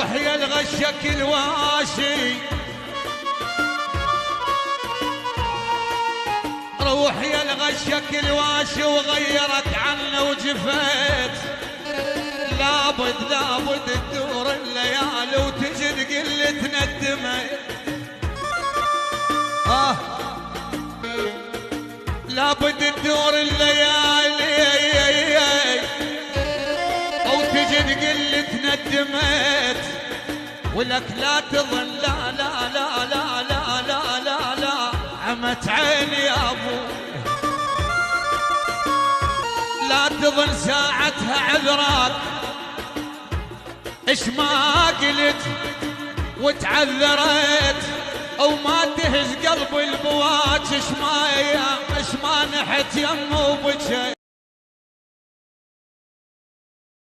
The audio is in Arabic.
روح يا الغشك الواشي، روح يا الغشك الواشي وغيرك عنه وجفيت. لابد تدور الليالي وتجي تقل تندمت. لابد تدور الليالي او تجي تقل تندمت. ولك لا تظن لا لا لا لا لا لا لا لا عمت عيني يا ابو. لا تظن ساعتها عذراك اش ما قلت وتعذرت، او ما تهز قلب البواج اش ما نحت يمه وبكى.